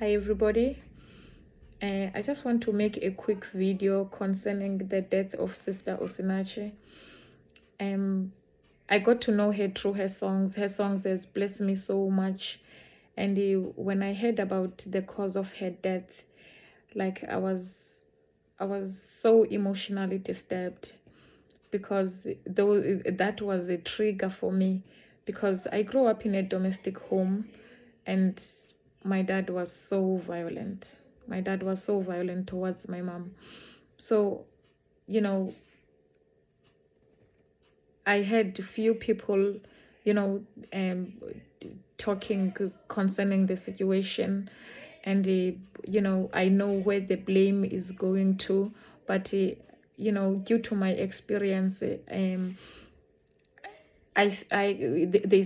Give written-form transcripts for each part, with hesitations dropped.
Hi everybody. I just want to make a quick video concerning the death of Sister Osinach. I got to know her through her songs. Her songs has blessed me so much. And when I heard about the cause of her death, like I was so emotionally disturbed because though that was a trigger for me, because I grew up in a domestic home and my dad was so violent. My dad was so violent towards my mom. So, you know, I had few people, you know, um, talking concerning the situation, and I know where the blame is going to, but due to my experience, there's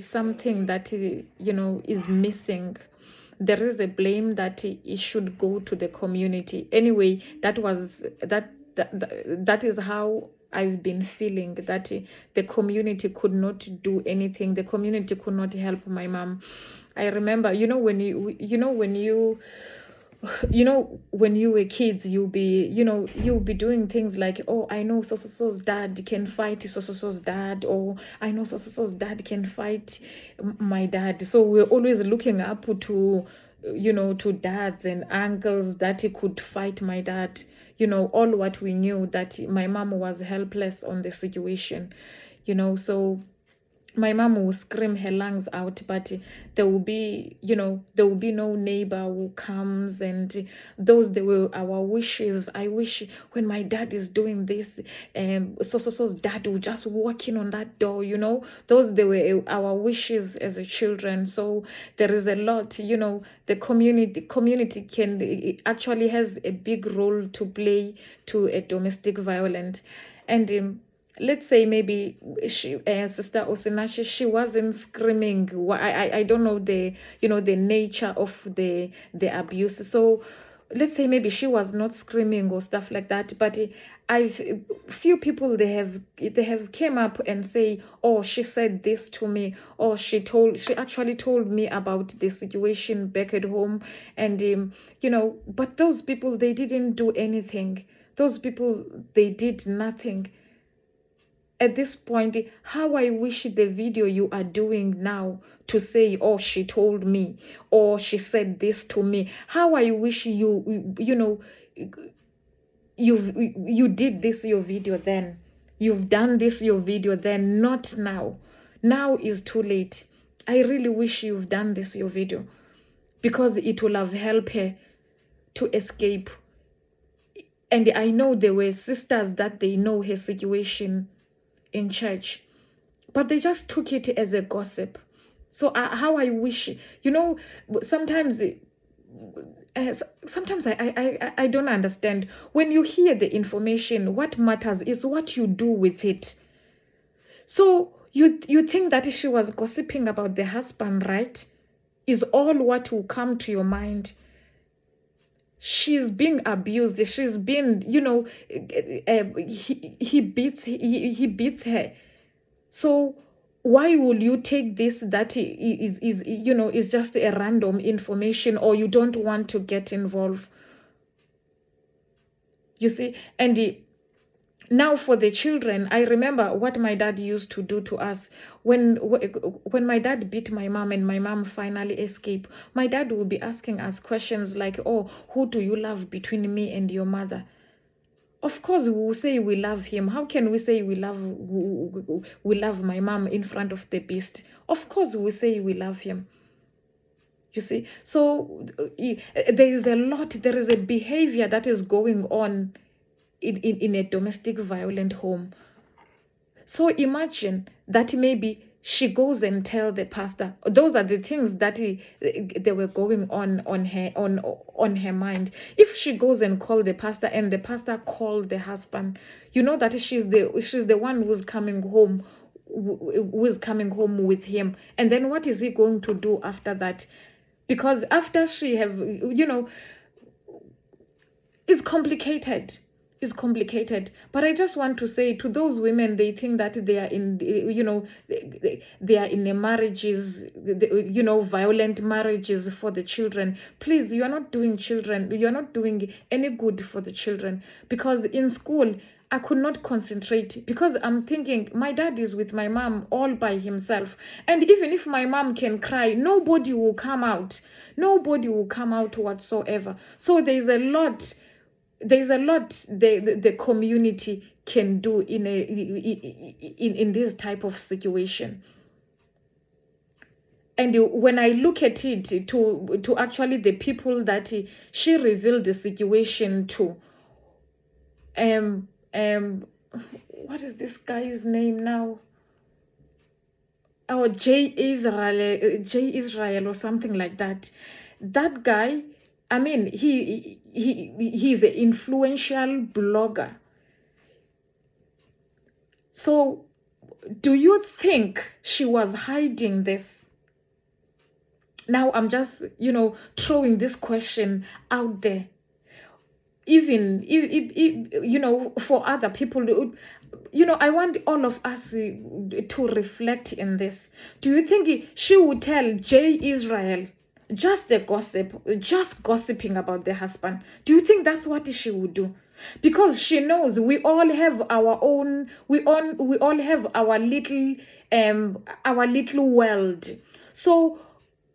something that is missing. There is a blame that it should go to the community. Anyway, that is how I've been feeling, that the community could not do anything. The community could not help my mom. I remember, when you were kids, you'll be doing things like, oh, I know so's dad can fight so's dad, or I know so's dad can fight my dad. So we're always looking up to to dads and uncles that he could fight my dad. All what we knew, that my mom was helpless on the situation. So my mom will scream her lungs out, but there will be no neighbor who comes, and those they were our wishes. I wish when my dad is doing this, so's dad will just walk in on that door. Those they were our wishes as a children. So there is a lot. The community can actually has a big role to play to a domestic violence. And let's say maybe Sister Osinach, she wasn't screaming. I don't know the nature of the abuse. So let's say maybe she was not screaming or stuff like that, but I've few people, they have came up and say, oh, she said this to me, or she actually told me about the situation back at home. And but those people, they didn't do anything. Those people, they did nothing. At this point, how I wish the video you are doing now to say, oh, she told me, or she said this to me, how I wish you did this your video then. You've done this your video then, not now. Now is too late. I really wish you've done this your video, because it will have helped her to escape. And I know there were sisters that they know her situation in church, but they just took it as a gossip. So how I wish, sometimes sometimes I don't understand. When you hear the information, what matters is what you do with it. So you think that she was gossiping about the husband, right? Is all what will come to your mind. She's being abused. She's been, he beats her. So why will you take this that is just a random information, or you don't want to get involved? You see. And now for the children, I remember what my dad used to do to us. When my dad beat my mom and my mom finally escaped, my dad would be asking us questions like, oh, who do you love between me and your mother? Of course, we will say we love him. How can we say we love my mom in front of the beast? Of course, we say we love him. You see? So there is a lot, there is a behavior that is going on in a domestic violent home. So imagine that maybe she goes and tell the pastor. Those are the things that they were going on her mind. If she goes and call the pastor, and the pastor called the husband, you know that she's the one who's coming home, who is coming home with him. And then what is he going to do after that? Because after she have, it's complicated. is complicated. But I just want to say to those women, they think that they are in, they are in a marriages, violent marriages for the children. Please, you are not doing any good for the children, because in school I could not concentrate because I'm thinking my dad is with my mom all by himself. And even if my mom can cry, nobody will come out. Nobody will come out whatsoever. So there's a lot the community can do in this type of situation. And when I look at it to actually the people that she revealed the situation to, what is this guy's name now? Oh, J Israel or something like that. That guy, I mean, he's an influential blogger. So do you think she was hiding this? Now I'm just, throwing this question out there. Even if for other people, I want all of us to reflect in this. Do you think she would tell J Israel just the gossip, just gossiping about the husband? Do you think that's what she would do? Because she knows we all have our own, we all have our little world. So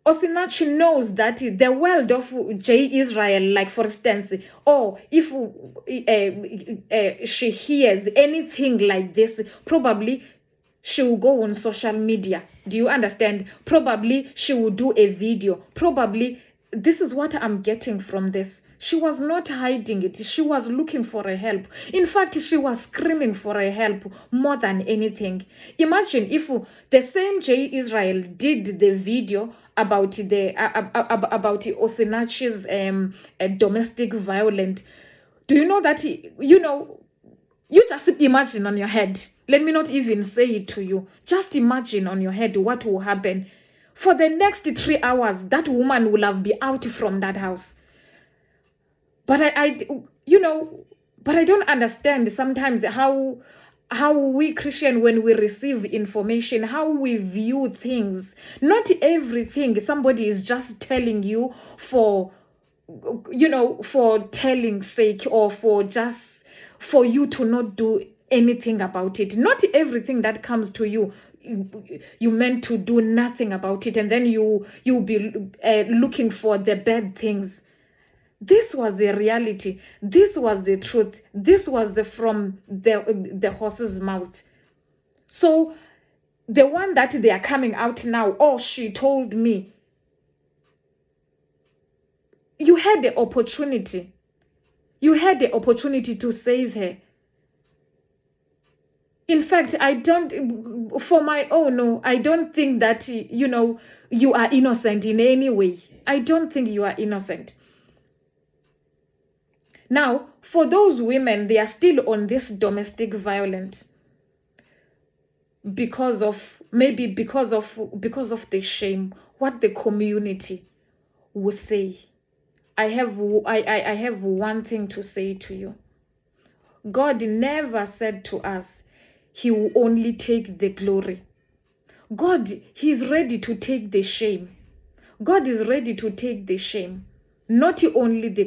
Osinach knows that the world of J Israel, like for instance, or if she hears anything like this, probably she will go on social media. Do you understand? Probably she will do a video. Probably this is what I'm getting from this. She was not hiding it. She was looking for a help. In fact, she was screaming for a help more than anything. Imagine if the same J Israel did the video about Osinach's domestic violence. Do you know that you just imagine on your head. Let me not even say it to you. Just imagine on your head what will happen. For the next 3 hours, that woman will have been out from that house. But I don't understand sometimes how we Christian, when we receive information, how we view things. Not everything somebody is just telling you for telling sake, or for you to not do anything about it. Not everything that comes to you meant to do nothing about it, and then you'll be looking for the bad things. This was the reality. This was the truth. This was from the horse's mouth. So the one that they are coming out now, oh, she told me. You had the opportunity. You had the opportunity to save her. In fact, I don't think that, you are innocent in any way. I don't think you are innocent. Now, for those women, they are still on this domestic violence because of the shame, what the community will say. I have one thing to say to you. God never said to us he will only take the glory. God, he's ready to take the shame. God is ready to take the shame, not only the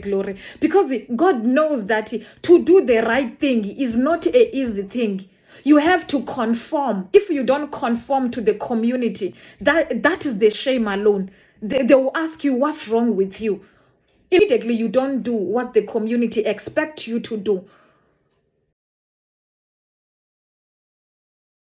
glory. Because God knows that to do the right thing is not an easy thing. You have to conform. If you don't conform to the community, that is the shame alone. They will ask you, what's wrong with you? Immediately you don't do what the community expects you to do.